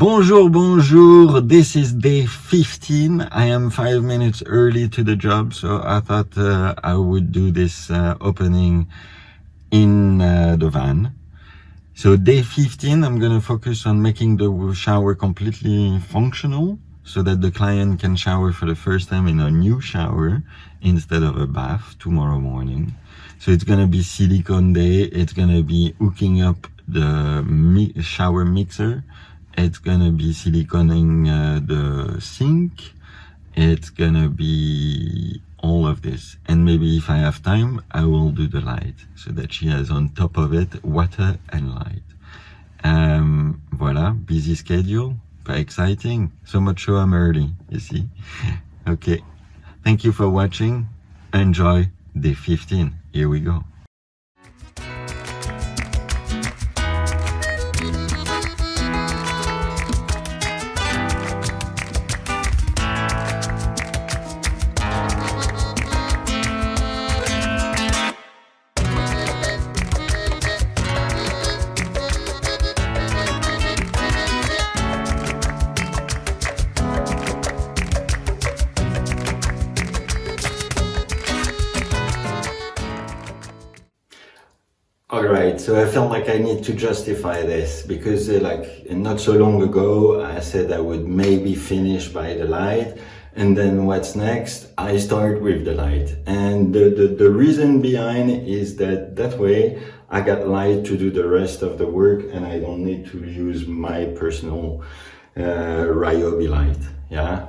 Bonjour, bonjour. This is day 15. I am 5 minutes early to the job, so I thought I would do this opening in the van. So day 15, I'm going to focus on making the shower completely functional so that the client can shower for the first time in a new shower instead of a bath tomorrow morning. So it's going to be silicone day. It's going to be hooking up the shower mixer. It's gonna be siliconing the sink. It's gonna be all of this. And maybe if I have time, I will do the light so that she has on top of it water and light. Voila, busy schedule, but exciting. So much so I'm early, you see. Okay, thank you for watching. Enjoy day 15. Here we go. Alright, so I felt like I need to justify this because like not so long ago I said I would maybe finish by the light, and then what's next? I start with the light. And the reason behind is that way I got light to do the rest of the work and I don't need to use my personal Ryobi light, yeah?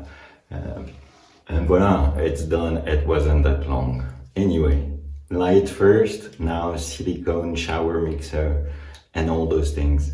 And voila, it's done. It wasn't that long. Anyway. Light first, now silicone shower mixer and all those things.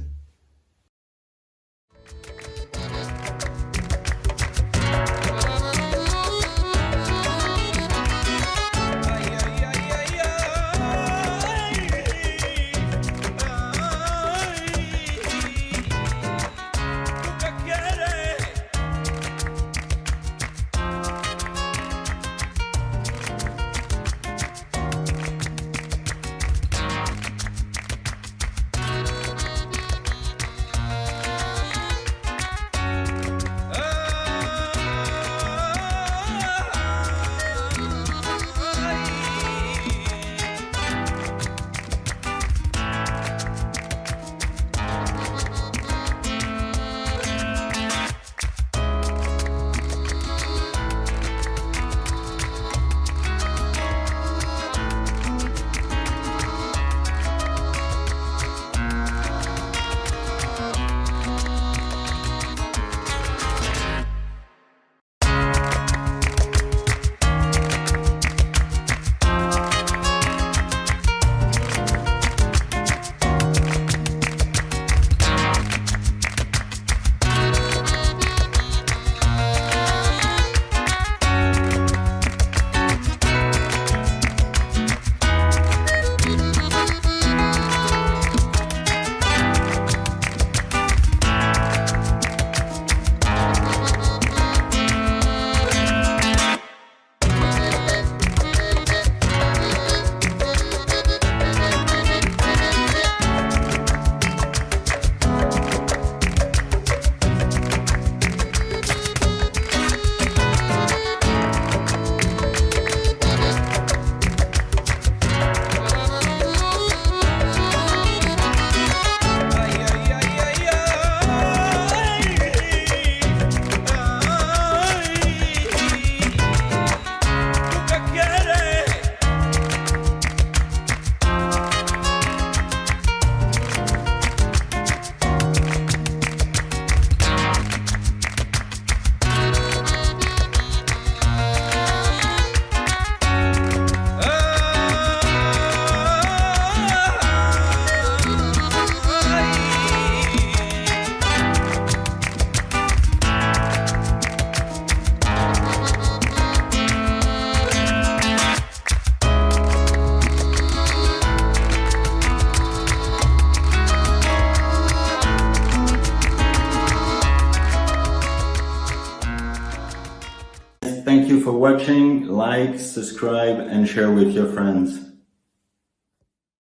Thank you for watching. Like, subscribe and share with your friends.